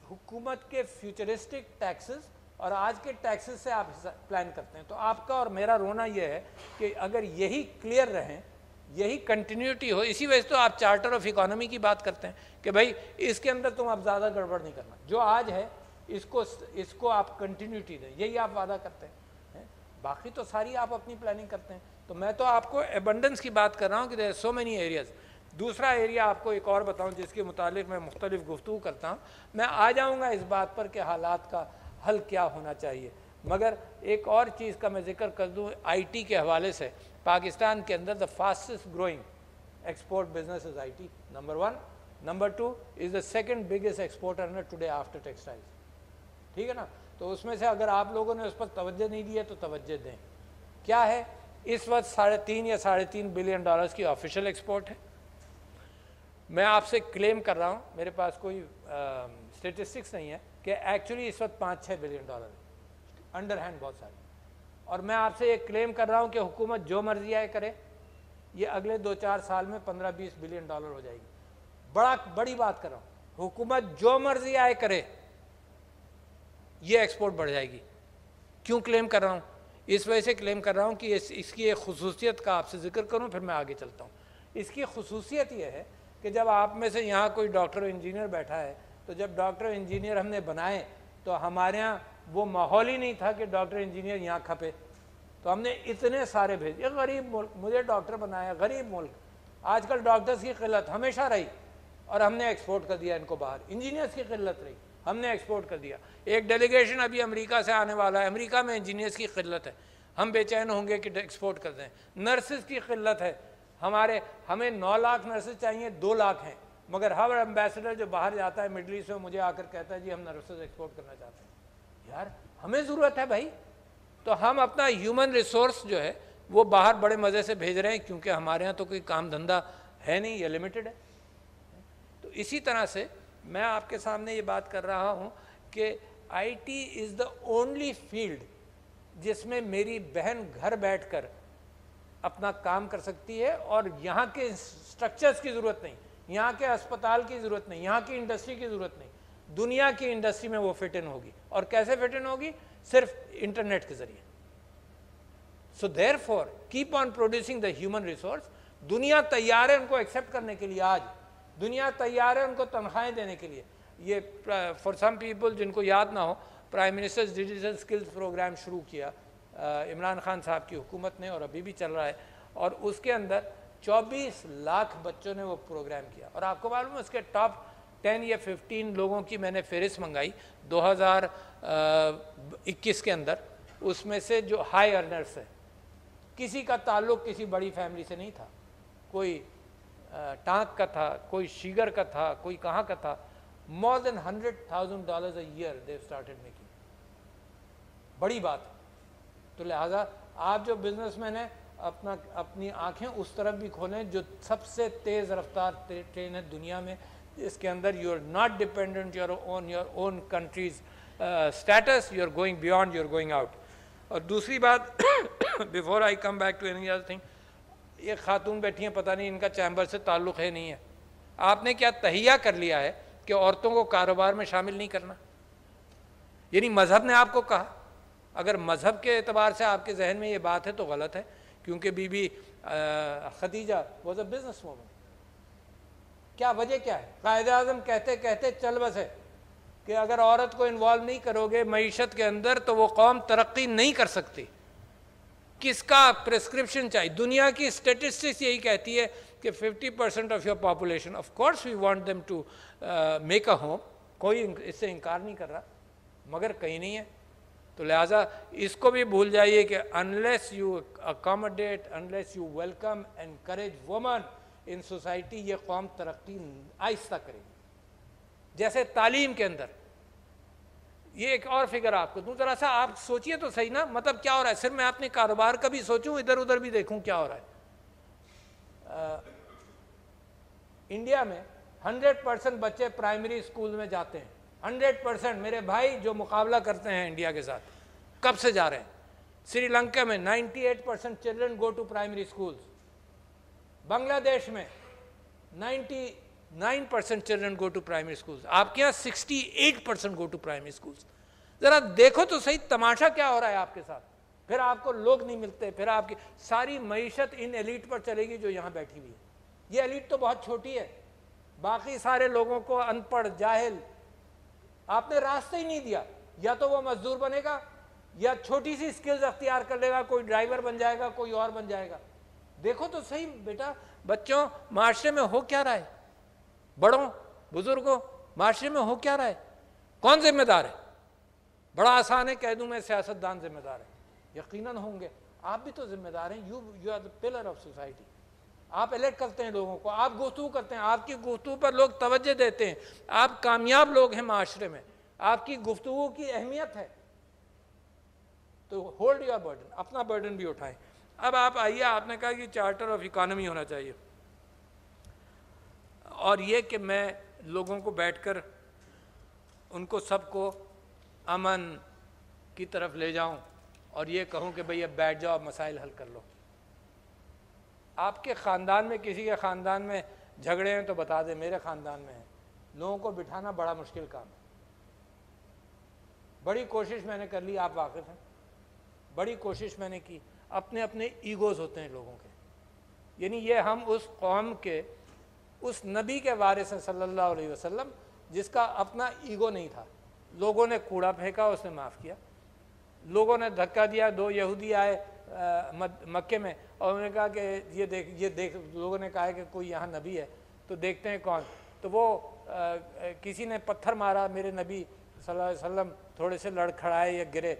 Speaker 7: حکومت کے فیوچرسٹک ٹیکسز اور آج کے ٹیکسز سے آپ پلان کرتے ہیں. تو آپ کا اور میرا رونا یہ ہے کہ اگر یہی کلیئر رہیں, یہی کنٹینیوٹی ہو, اسی وجہ سے تو آپ چارٹر آف اکانومی کی بات کرتے ہیں کہ بھائی اس کے اندر تم اب زیادہ گڑبڑ نہیں کرنا, جو آج ہے اس کو آپ کنٹینیوٹی دیں, یہی آپ وعدہ کرتے ہیں. باقی تو ساری آپ اپنی پلاننگ کرتے ہیں. تو میں تو آپ کو ایبنڈنس کی بات کر رہا ہوں کہ دیر سو مینی ایریاز. دوسرا ایریا آپ کو ایک اور بتاؤں جس کے متعلق میں مختلف گفتگو کرتا ہوں, میں آ جاؤں گا اس بات پر کہ حالات کا حل کیا ہونا چاہیے, مگر ایک اور چیز کا میں ذکر کر دوں آئی ٹی کے حوالے سے. پاکستان کے اندر the fastest growing export business is I T, number 1. Number 2 is the second biggest export earner today after textiles. ٹھیک ہے نا. تو اس میں سے اگر آپ لوگوں نے اس پر توجہ نہیں دی ہے تو توجہ دیں. کیا ہے اس وقت 3.5 یا $3.5 بلین کی آفیشیل ایکسپورٹ ہے. میں آپ سے کلیم کر رہا ہوں, میرے پاس کوئی اسٹیٹسٹکس نہیں ہے, کہ ایکچولی اس وقت 5-6 بلین ڈالر انڈر ہینڈ بہت ساری. اور میں آپ سے یہ کلیم کر رہا ہوں کہ حکومت جو مرضی آئے کرے, یہ اگلے 2-4 سال میں 15-20 بلین ڈالر ہو جائے گی. بڑی بات کر رہا ہوں, حکومت جو مرضی آئے کرے یہ ایکسپورٹ بڑھ جائے گی. کیوں کلیم کر رہا ہوں؟ اس وجہ سے کلیم کر رہا ہوں کہ اس کی ایک خصوصیت کا آپ سے ذکر کروں, پھر میں آگے چلتا ہوں. اس کی خصوصیت یہ ہے کہ جب آپ میں سے یہاں کوئی ڈاکٹر انجینئر بیٹھا ہے, تو جب ڈاکٹر انجینئر ہم نے بنائے تو ہمارے ہاں وہ ماحول ہی نہیں تھا کہ ڈاکٹر انجینئر یہاں کھپے. تو ہم نے اتنے سارے بھیجے. غریب ملک, مجھے ڈاکٹر بنایا, غریب ملک. آج کل ڈاکٹرز کی قلت ہمیشہ رہی اور ہم نے ایکسپورٹ کر دیا ان کو باہر. انجینئرز کی قلت رہی, ہم نے ایکسپورٹ کر دیا. ایک ڈیلیگیشن ابھی امریکہ سے آنے والا ہے, امریکہ میں انجینئرز کی قلت ہے, ہم بے چین ہوں گے کہ ایکسپورٹ کر دیں. نرسز کی قلت ہے, ہمیں 9 لاکھ نرسز چاہیے, 2 لاکھ ہیں, مگر ہر ایمبیسڈر جو باہر جاتا ہے مڈل ایسٹ میں مجھے آ کر کہتا ہے جی ہم نرسز ایکسپورٹ کرنا چاہتے ہیں. یار ہمیں ضرورت ہے بھائی. تو ہم اپنا ہیومن ریسورس جو ہے وہ باہر بڑے مزے سے بھیج رہے ہیں, کیونکہ ہمارے ہاں تو کوئی کام دھندہ ہے نہیں, یہ لمیٹڈ ہے. تو اسی طرح سے میں آپ کے سامنے یہ بات کر رہا ہوں کہ I T is the only field جس میں میری بہن گھر بیٹھ کر اپنا کام کر سکتی ہے, اور یہاں کے اسٹرکچرز کی ضرورت نہیں, یہاں کے اسپتال کی ضرورت نہیں, یہاں کی انڈسٹری کی ضرورت نہیں. دنیا کی انڈسٹری میں وہ فٹ ان ہوگی. اور کیسے فٹ ان ہوگی؟ صرف انٹرنیٹ کے ذریعے. So therefore keep on producing the human resource. دنیا تیار ہے ان کو ایکسیپٹ کرنے کے لیے, آج دنیا تیار ہے ان کو تنخواہیں دینے کے لیے. یہ فار سم پیپل جن کو یاد نہ ہو, prime minister's digital skills programme شروع کیا عمران خان صاحب کی حکومت نے, اور ابھی بھی چل رہا ہے, اور اس کے اندر 24 لاکھ بچوں نے وہ پروگرام کیا. اور آپ کو معلوم ہے اس کے ٹاپ 10 یا 15 لوگوں کی میں نے فہرست منگائی 2021 کے اندر. اس میں سے جو ہائی ارنرس ہے, کسی کا تعلق کسی بڑی فیملی سے نہیں تھا, کوئی ٹانک کا تھا, کوئی شیگر کا تھا, کوئی کہاں کا تھا. more than $100,000 a year they've started making. بڑی بات. تو لہٰذا آپ جو بزنس مین ہیں اپنی آنکھیں اس طرف بھی کھولیں جو سب سے تیز رفتار ٹرین ہے دنیا میں, اس کے اندر you are not dependent your own countries states, you are going beyond, you are going out. اور دوسری بات, before I come back to any other thing, یہ خاتون بیٹھی ہیں, پتہ نہیں ان کا چیمبر سے تعلق ہے نہیں ہے. آپ نے کیا تہیہ کر لیا ہے کہ عورتوں کو کاروبار میں شامل نہیں کرنا؟ یعنی مذہب نے آپ کو کہا. اگر مذہب کے اعتبار سے آپ کے ذہن میں یہ بات ہے تو غلط ہے, کیونکہ Bibi Khadija was a businesswoman. کیا وجہ کیا ہے؟ قائد اعظم کہتے کہتے چل بسے کہ اگر عورت کو انوالو نہیں کرو گے معیشت کے اندر تو وہ قوم ترقی نہیں کر سکتی. کس کا پرسکرپشن چاہیے؟ دنیا کی اسٹیٹسٹکس یہی کہتی ہے کہ 50% of your population, of course we want them to make a home, کوئی اس سے انکار نہیں کر رہا, مگر کہیں نہیں ہے. تو لہٰذا اس کو بھی بھول جائیے کہ unless you accommodate, unless you welcome, encourage women in society, یہ قوم ترقی آہستہ کرے گی. جیسے تعلیم کے اندر, یہ ایک اور فگر آپ کو دوں, ذرا سا آپ سوچئے تو صحیح نا, مطلب کیا ہو رہا ہے. صرف میں اپنے کاروبار کا بھی سوچوں, ادھر ادھر بھی دیکھوں کیا ہو رہا ہے. انڈیا میں 100% بچے پرائمری اسکول میں جاتے ہیں, 100%. میرے بھائی جو مقابلہ کرتے ہیں انڈیا کے ساتھ, کب سے جا رہے ہیں. سری لنکا میں 98% children go to primary schools. Bangladesh میں 9% children go to primary schools. آپ کے یہاں 68% go to primary schools. ذرا دیکھو تو صحیح تماشا کیا ہو رہا ہے آپ کے ساتھ. پھر آپ کو لوگ نہیں ملتے, پھر آپ کی ساری معیشت ان ایلیٹ پر چلے گی جو یہاں بیٹھی ہوئی ہے. یہ ایلیٹ تو بہت چھوٹی ہے, باقی سارے لوگوں کو ان پڑھ جاہل آپ نے راستہ ہی نہیں دیا. یا تو وہ مزدور بنے گا یا چھوٹی سی سکلز اختیار کر لے گا, کوئی ڈرائیور بن جائے گا, کوئی اور بن جائے گا. دیکھو تو صحیح بیٹا بچوں معاشرے میں ہو کیا رہا ہے, بڑوں بزرگوں معاشرے میں ہو کیا رہا ہے, کون ذمہ دار ہے؟ بڑا آسان ہے کہہ دوں میں سیاستدان ذمہ دار ہے, یقیناً ہوں گے. آپ بھی تو ذمہ دار ہیں. You are the pillar of society. آپ الیکٹ کرتے ہیں لوگوں کو, آپ گفتگو کرتے ہیں, آپ کی گفتگو پر لوگ توجہ دیتے ہیں, آپ کامیاب لوگ ہیں معاشرے میں, آپ کی گفتگو کی اہمیت ہے. تو ہولڈ یور برڈن, اپنا برڈن بھی اٹھائیں. اب آپ آئیے, آپ نے کہا کہ چارٹر آف اکانومی ہونا چاہیے, اور یہ کہ میں لوگوں کو بیٹھ کر ان کو سب کو امن کی طرف لے جاؤں اور یہ کہوں کہ بھئی اب بیٹھ جاؤ, اب مسائل حل کر لو. آپ کے خاندان میں کسی کے خاندان میں جھگڑے ہیں تو بتا دیں میرے خاندان میں ہیں. لوگوں کو بٹھانا بڑا مشکل کام ہے. بڑی کوشش میں نے کر لی, آپ واقف ہیں, بڑی کوشش میں نے کی. اپنے اپنے ایگوز ہوتے ہیں لوگوں کے, یعنی یہ ہم اس قوم کے اس نبی کے وارث ہیں صلی اللہ علیہ وسلم جس کا اپنا ایگو نہیں تھا. لوگوں نے کوڑا پھینکا, اس نے معاف کیا. لوگوں نے دھکا دیا, 2 یہودی آئے مکے میں اور انہوں نے کہا کہ یہ دیکھ لوگوں نے کہا کہ کوئی یہاں نبی ہے تو دیکھتے ہیں کون. تو وہ کسی نے پتھر مارا, میرے نبی صلی اللہ علیہ وسلم تھوڑے سے لڑکھڑائے یا گرے.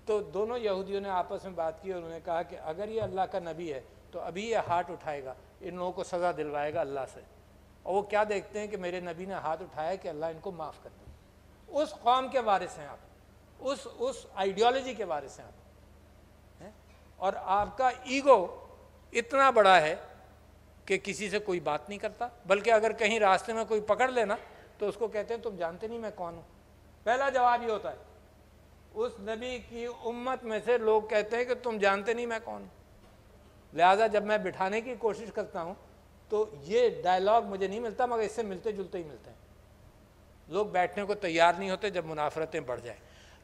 Speaker 7: تو دونوں یہودیوں نے آپس میں بات کی اور انہوں نے کہا کہ اگر یہ اللہ کا نبی ہے تو ابھی یہ ہاتھ اٹھائے گا, ان لوگوں کو سزا دلوائے گا اللہ سے. اور وہ کیا دیکھتے ہیں کہ میرے نبی نے ہاتھ اٹھایا کہ اللہ ان کو معاف کر دے. اس قوم کے وارث ہیں آپ, اس آئیڈیالوجی کے وارث ہیں آپ. اور آپ کا ایگو اتنا بڑا ہے کہ کسی سے کوئی بات نہیں کرتا, بلکہ اگر کہیں راستے میں کوئی پکڑ لینا تو اس کو کہتے ہیں تم جانتے نہیں میں کون ہوں. پہلا جواب یہ ہوتا ہے, اس نبی کی امت میں سے لوگ کہتے ہیں کہ تم جانتے نہیں میں کون ہوں. لہٰذا جب میں بٹھانے کی کوشش کرتا ہوں تو یہ ڈائلاگ مجھے نہیں ملتا, مگر اس سے ملتے جلتے ہی ملتے ہیں. لوگ بیٹھنے کو تیار نہیں ہوتے جب منافرتیں بڑھ جائیں.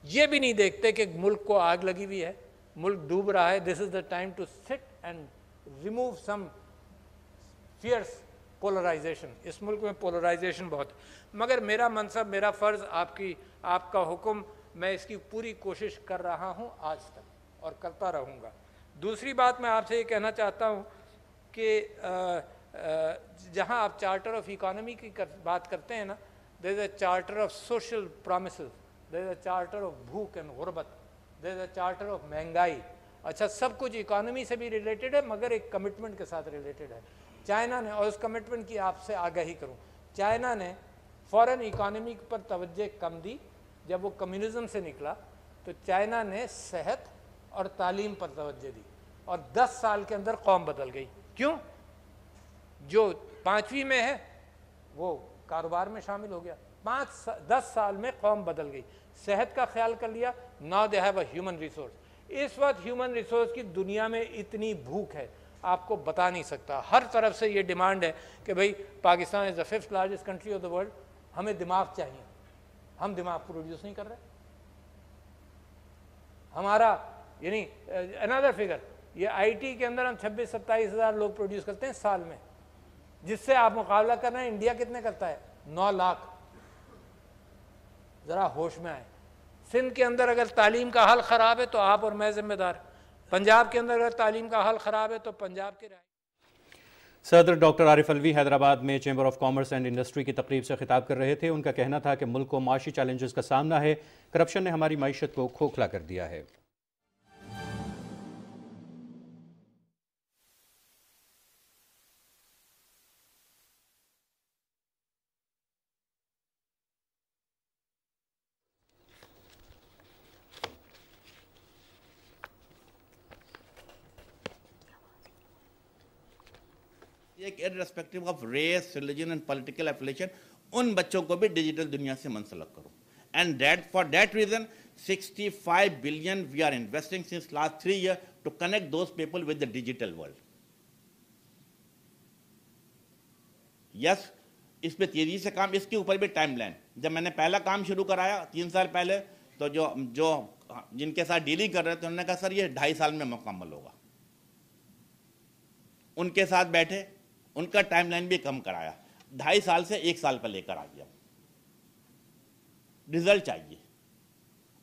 Speaker 7: یہ بھی نہیں دیکھتے کہ ملک کو آگ لگی ہوئی ہے, ملک ڈوب رہا ہے. This is the time to sit and remove some fears polarisation. اس ملک میں پولرائزیشن بہت, مگر میرا منصب, میرا فرض, آپ کا حکم, میں اس کی پوری کوشش کر رہا ہوں آج تک اور کرتا رہوں گا. دوسری بات میں آپ سے یہ کہنا چاہتا ہوں کہ جہاں آپ چارٹر آف اکانومی کی بات کرتے ہیں نا, there is a charter of social promises, there is a charter of بھوک اینڈ غربت, there is a charter of مہنگائی. اچھا سب کچھ اکانومی سے بھی ریلیٹڈ ہے مگر ایک کمٹمنٹ کے ساتھ ریلیٹڈ ہے. چائنا نے, اور اس کمٹمنٹ کی آپ سے آگاہی کروں, چائنا نے فورن اکانومی پر توجہ کم دی. جب وہ کمیونزم سے نکلا تو چائنا نے صحت اور تعلیم پر توجہ دی اور 10 سال کے اندر قوم بدل گئی. کیوں؟ جو 5ویں میں ہے وہ کاروبار میں شامل ہو گیا. 10 سال میں قوم بدل گئی. صحت کا خیال کر لیا. Now they have a human resource. اس وقت ہیومن ریسورس کی دنیا میں اتنی بھوک ہے آپ کو بتا نہیں سکتا. ہر طرف سے یہ ڈیمانڈ ہے کہ بھئی پاکستان از دا 5th largest country of the world, ہمیں دماغ چاہیے. ہم دماغ پروڈیوس نہیں کر رہے. ہمارا یعنی another figure, یہ آئی ٹی کے اندر ہم 26-27 ہزار لوگ پروڈیوس کرتے ہیں سال میں, جس سے آپ مقابلہ کر رہے ہیں انڈیا کتنے کرتا ہے؟ 9 لاکھ. ذرا ہوش میں آئے. سندھ کے اندر اگر تعلیم کا حال خراب ہے تو آپ اور میں ذمہ دار. پنجاب کے اندر اگر تعلیم کا حال خراب ہے تو پنجاب کے
Speaker 4: صدر ڈاکٹر عارف الوی حیدرآباد میں chamber of commerce and industry کی تقریب سے خطاب کر رہے تھے. ان کا کہنا تھا کہ ملک کو معاشی چیلنجز کا سامنا ہے, کرپشن نے ہماری معیشت کو کھوکھلا کر دیا ہے.
Speaker 8: ایک irrespective of race, religion and political affiliation, ان بچوں کو بھی ڈیجیٹل دنیا سے منسلک کرو. And for that reason, 65 billion we are investing since last 3 years to connect those people with the digital world. Yes, اس پہ تیزی سے کام، اس کے اوپر بھی ٹائم لائن. جب میں نے پہلا کام شروع کرایا 3 سال پہلے تو جو جن کے ساتھ ڈیلنگ کر رہے تھے انہوں نے کہا سر یہ 2.5 سال میں مکمل ہوگا. ان کے ساتھ بیٹھے، ان کا ٹائم لائن بھی کم کرایا، 2.5 سال سے 1 سال پر لے کر آ گیا. رزلٹ چاہیے،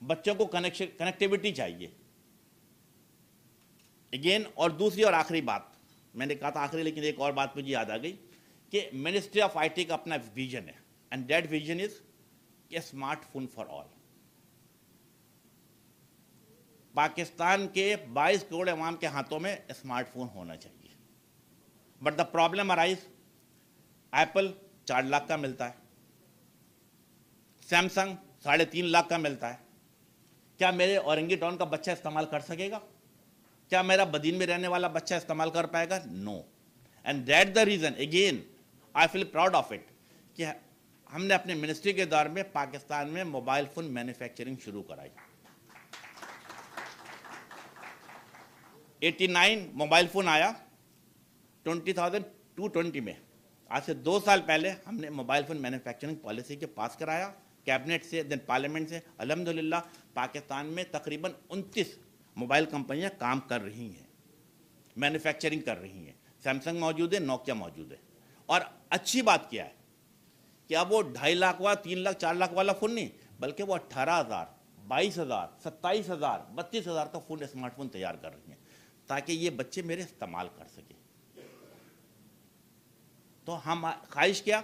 Speaker 8: بچوں کو کنیکٹیوٹی چاہیے. اگین، اور دوسری اور آخری بات، میں نے کہا تھا آخری لیکن ایک اور بات مجھے یاد آ گئی کہ منسٹری آف آئی ٹی کا اپنا ویژن ہے، اینڈ دیٹ ویژن از کہ smart phone for all. Pakistan کے 22 کروڑ عوام کے ہاتھوں میں اسمارٹ فون ہونا چاہیے. But the problem arise, apple 4 lakh کا ملتا ہے، سیمسنگ 3.5 لاکھ کا ملتا ہے. کیا میرے اورنگی ٹاؤن کا بچہ استعمال کر سکے گا؟ کیا میرا بدین میں رہنے والا بچہ استعمال کر پائے گا؟ No. And that the reason again I feel proud of it کہ ہم نے اپنے منسٹری کے دور میں پاکستان میں موبائل فون مینوفیکچرنگ شروع کرائی. 89 موبائل فون آیا 2020 میں. آج سے 2 سال پہلے ہم نے موبائل فون مینوفیکچرنگ پالیسی کے پاس کرایا کیبنٹ سے، دین پارلیمنٹ سے. الحمدللہ پاکستان میں تقریباً 29 موبائل کمپنیاں کام کر رہی ہیں، مینوفیکچرنگ کر رہی ہیں. سیمسنگ موجود ہے، نوکیا موجود ہے. اور اچھی بات کیا ہے کہ اب وہ 2.5 لاکھ والا، 3 لاکھ 4 لاکھ والا فون نہیں، بلکہ وہ 18,000 22,000 27,000 32,000 کا فون اسمارٹ فون تیار کر رہی ہیں تاکہ یہ بچے میرے استعمال کر سکیں. تو ہم خواہش کیا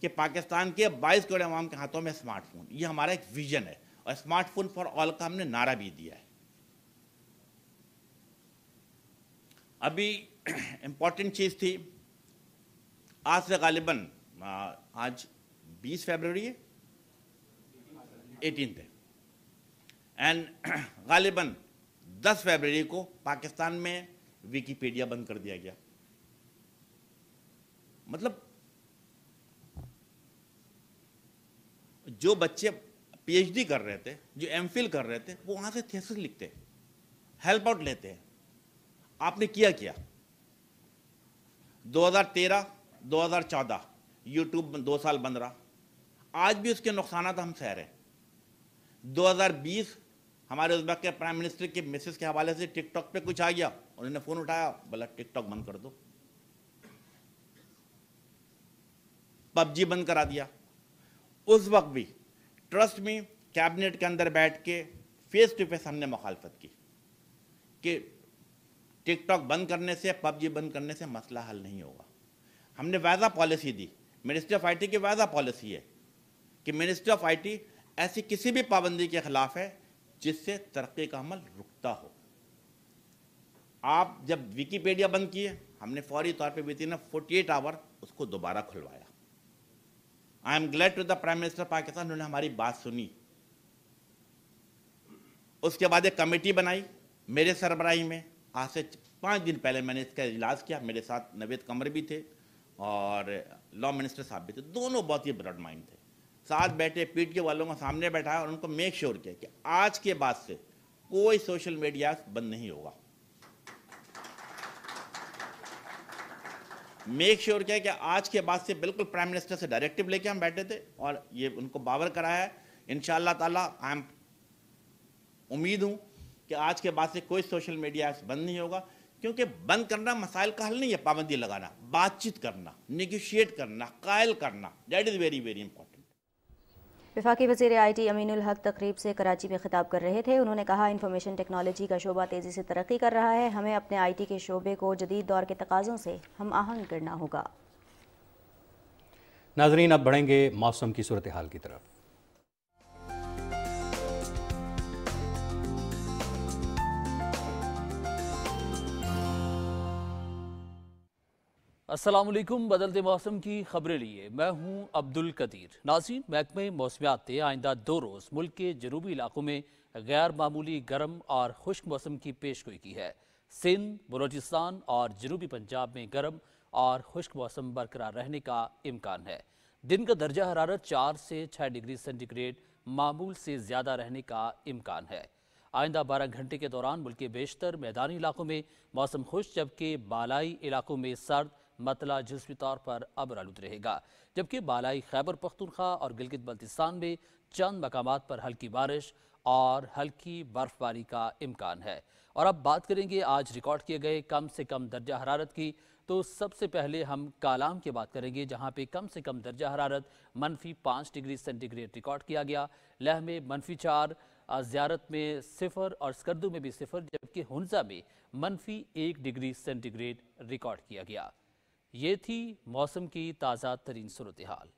Speaker 8: کہ پاکستان کے 22 کروڑ عوام کے ہاتھوں میں اسمارٹ فون، یہ ہمارا ایک ویژن ہے. اور اسمارٹ فون فار آل کا ہم نے نعرہ بھی دیا ہے. ابھی امپورٹنٹ چیز تھی، آج سے غالباً آج 20 فیبروری ہے، 18 ہے، اینڈ غالباً 10 فیبروری کو پاکستان میں ویکیپیڈیا بند کر دیا گیا. مطلب جو بچے پی ایچ ڈی کر رہے تھے، جو ایم فل کر رہے تھے، وہ وہاں سے تھیسس لکھتے ہیں، ہیلپ آؤٹ لیتے ہیں. آپ نے کیا 2013 2014 یوٹیوب 2 سال بند رہا، آج بھی اس کے نقصانات ہم سہ رہے ہیں. 2020 ہمارے اس وقت کے پرائم منسٹر کی مسز کے حوالے سے ٹک ٹاک پہ کچھ آ گیا، انہوں نے فون اٹھایا، بولا ٹک ٹاک بند کر دو. پب جی بند کرا دیا. اس وقت بھی ٹرسٹ میں کیبنٹ کے اندر بیٹھ کے فیس ٹو فیس ہم نے مخالفت کی کہ ٹک ٹاک بند کرنے سے، پب جی بند کرنے سے مسئلہ حل نہیں ہوگا. ہم نے واضح policy the, ministry of I T کی واضح پالیسی ہے کہ منسٹری آف آئی ٹی ایسی کسی بھی پابندی کے خلاف ہے جس سے ترقی کا عمل رکتا ہو. آپ جب ویکیپیڈیا بند کیے، ہم نے فوری طور پہ within 48 آور اس کو دوبارہ کھلوایا. I am glad to the prime minister Pakistan, انہوں نے ہماری بات سنی. اس کے بعد ایک کمیٹی بنائی میرے سربراہی میں. آج سے 5 دن پہلے میں نے اس کا اجلاس کیا. میرے ساتھ نوید قمر بھی تھے اور لا منسٹر صاحب بھی تھے، دونوں بہت ہی براڈ مائنڈ تھے. ساتھ بیٹھے، پیٹ کے والوں کو سامنے بیٹھایا اور ان کو میک شیور کیا کہ آج کے بعد سے کوئی سوشل میڈیا بند نہیں ہوگا. میک شیور کیا کہ آج کے بعد سے بالکل پرائم منسٹر سے ڈائریکٹو لے کے ہم بیٹھے تھے اور یہ ان کو باور کرایا ہے. انشاءاللہ تعالیٰ امید ہوں کہ آج کے بعد سے کوئی سوشل میڈیا بند نہیں ہوگا، کیونکہ بند کرنا مسائل کا حل نہیں ہے. پابندی لگانا، بات چیت کرنا، نیگوشیٹ کرنا، قائل کرنا، that is very very important.
Speaker 1: وفاقی وزیر آئی ٹی امین الحق تقریب سے کراچی میں خطاب کر رہے تھے. انہوں نے کہا انفارمیشن ٹیکنالوجی کا شعبہ تیزی سے ترقی کر رہا ہے، ہمیں اپنے آئی ٹی کے شعبے کو جدید دور کے تقاضوں سے ہم آہنگ کرنا ہوگا.
Speaker 4: ناظرین، اب بڑھیں گے موسم کی صورتحال کی طرف.
Speaker 9: السلام علیکم. بدلتے موسم کی خبریں لیے میں ہوں عبد القدیر. ناظرین، محکمہ موسمیات نے آئندہ 2 روز ملک کے جنوبی علاقوں میں غیر معمولی گرم اور خشک موسم کی پیشگوئی کی ہے. سندھ، بلوچستان اور جنوبی پنجاب میں گرم اور خشک موسم برقرار رہنے کا امکان ہے. دن کا درجہ حرارت 4 سے 6 ڈگری سینٹی گریڈ معمول سے زیادہ رہنے کا امکان ہے. آئندہ 12 گھنٹے کے دوران ملک کے بیشتر میدانی علاقوں میں موسم خشک، جبکہ بالائی علاقوں میں سرد مطلع جزوی طور پر ابر آلود رہے گا، جبکہ بالائی خیبر پختونخوا اور گلگت بلتستان میں چند مقامات پر ہلکی بارش اور ہلکی برف باری کا امکان ہے۔ اور اب بات کریں گے آج ریکارڈ کیے گئے کم سے کم درجہ حرارت کی، تو سب سے پہلے ہم کالام کی بات کریں گے، جہاں پہ کم سے کم درجہ حرارت -5 ڈگری سینٹی گریڈ ریکارڈ کیا گیا۔ لہ میں -4، زیارت میں 0 اور سکردو میں بھی 0، جبکہ ہنزا میں -1 ڈگری سینٹی گریڈ ریکارڈ کیا گیا۔ یہ تھی موسم کی تازہ ترین صورتحال۔